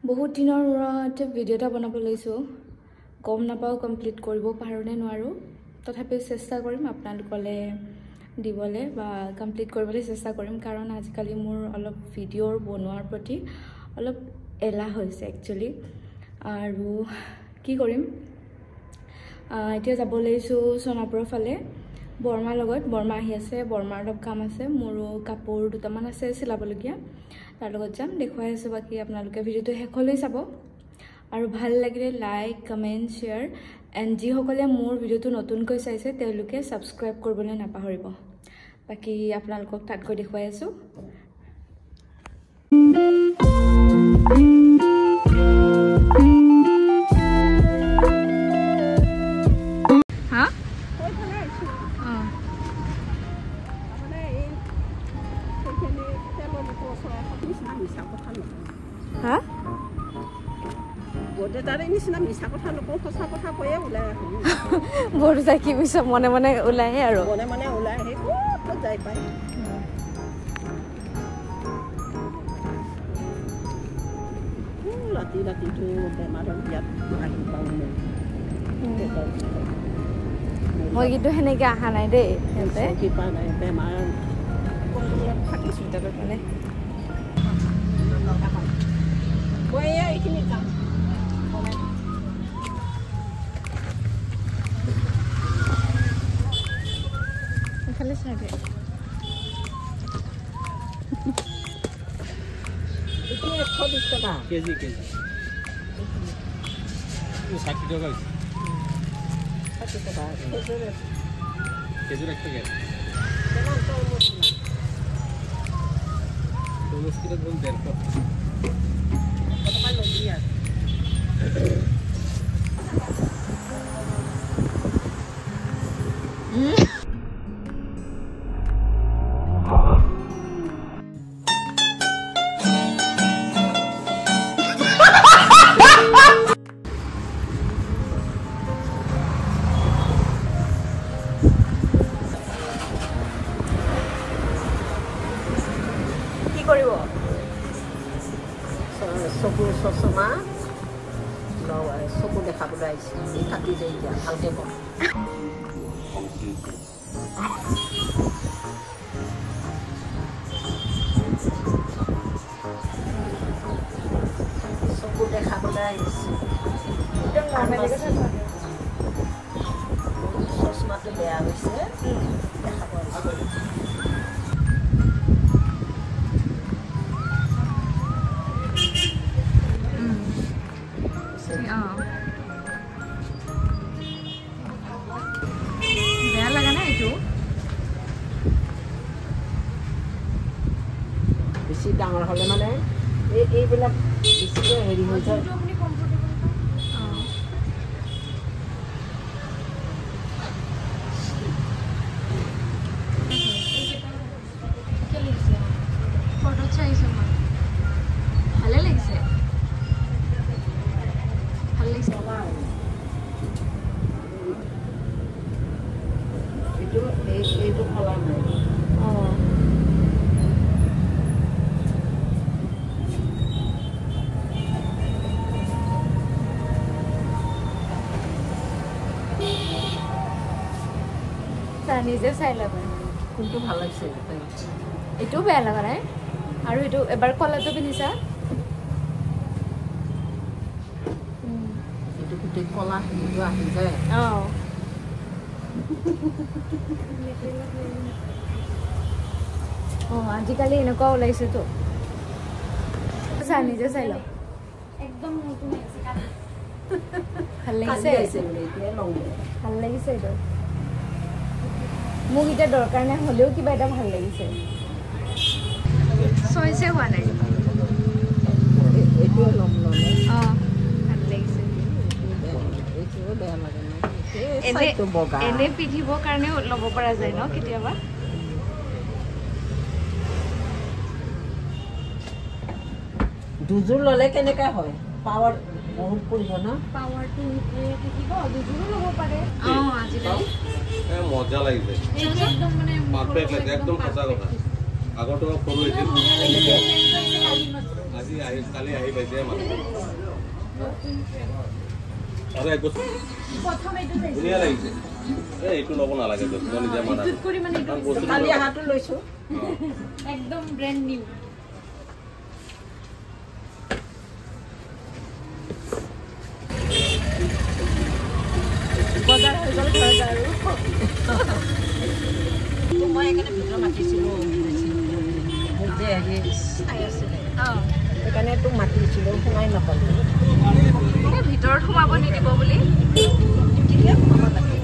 বহুত দিনৰ মূৰত ভিডিঅ' এটা বনাব লৈছোঁ গম নাপাওঁ কমপ্লিট কৰিব পাৰোঁ নে নোৱাৰোঁ তথাপিও চেষ্টা কৰিম আপোনালোকলৈ দিবলৈ বা কমপ্লিট কৰিবলৈ চেষ্টা কৰিম কাৰণ আজিকালি মোৰ অলপ ভিডিঅ'ৰ বনোৱাৰ প্ৰতি অলপ এলাহ হৈছে একচুৱেলি আৰু কি কৰিম এতিয়া যাব লৈছোঁ সোণাপুৰৰ ফালে বৰ্মাৰ লগত বৰ্মা আহি আছে বৰ্মাৰ অলপ কাম আছে মোৰো কাপোৰ দুটামান আছে চিলাবলগীয়া তাৰ লগত যাম দেখুৱাই আছোঁ বাকী আপোনালোকে ভিডিঅ'টো শেষলৈ চাব আৰু ভাল লাগিলে লাইক কমেণ্ট শ্বেয়াৰ এণ্ড যিসকলে মোৰ ভিডিঅ'টো নতুনকৈ চাইছে তেওঁলোকে ছাবস্ক্ৰাইব কৰিবলৈ নাপাহৰিব বাকী আপোনালোকক তাত গৈ দেখুৱাই আছোঁ মনে মনে ওলাই আৰু ৰাতি ৰাতিটো বেমাৰৰ ইয়াত আহি পাওঁ মই কিন্তু সেনেকে অহা নাই দেই কিবা নাই বেমাৰ থাকিছোঁ মানে মই এইখিনি যাম এইফালে চাগে কেজি কেজি 60 টাকা কেজি রাখতে গেছে তরমুজ কিলো ধরুন 150 চকুৰ চশমা চকু দেখাবলৈ আহিছে কাটি যায় এতিয়া ভালকৈ কম চকু দেখাবলৈ আহিছে চশমাটো বেয়া হৈছে দেখাব আহিছে বেয়া লাগা নাই এইটো বেছি ডাঙৰ হ'লে মানে এইবিলাক বেছিকৈ হেৰি হৈ যায় ভালে লাগিছে ভাল লাগিছে এইটো খোলা নাই নিজে চাই ল'ব কোনটো ভাল লাগিছে এইটোও বেয়া লগা নাই আৰু এইটো এবাৰ কলাটো পিন্ধিছা এইটো গোটেই কলা হেৰিটো আহি যায় আজিকালি এনেকুৱা ওলাইছেতো নিজে চাই লওঁ একদম ভাল লাগিছে ভাল লাগিছে এইটো মোক এতিয়া দৰকাৰ নাই হ'লেও কিবা এটা ভাল লাগিছে চইছে হোৱা নাই এইটোৱে ল'ম ল'লে ভাল লাগিছে এইটোৱে বেয়া লাগে এনে পিন্ধিবৰ কাৰণেও ল'ব পৰা যায় ন কেতিয়াবা দুযোৰ ল'লে কেনেকৈ হয় পাৱাৰ বহুত পৰিব ন পাৱাৰটো থাকিব দুযোৰো ল'ব পাৰে আজিকালি মজা লাগিছে একদম মানে পাৰফেক্ট লাগে একদম সঁচা কথা আগৰটো সৰু আছিল আজি কালি আহি পাইছে মানুহ আৰু এক বস্তু ধুনীয়া লাগিছে এইটো ল'ব নালাগে মই নিজে মানা কালি আহাটো লৈছোঁ একদম ব্ৰেণ্ড নিউ বজাৰ হৈ গ'ল ঘৰত আৰু মই সেইকাৰণে ভিতৰত মাতিছিলোঁ মোক যে হেৰি চাই আছিলে সেইকাৰণে তোক মাতিছিলোঁ সোমাই নাপালোঁ ভিতৰত সোমাব নিদিব বুলি সোমাব লাগে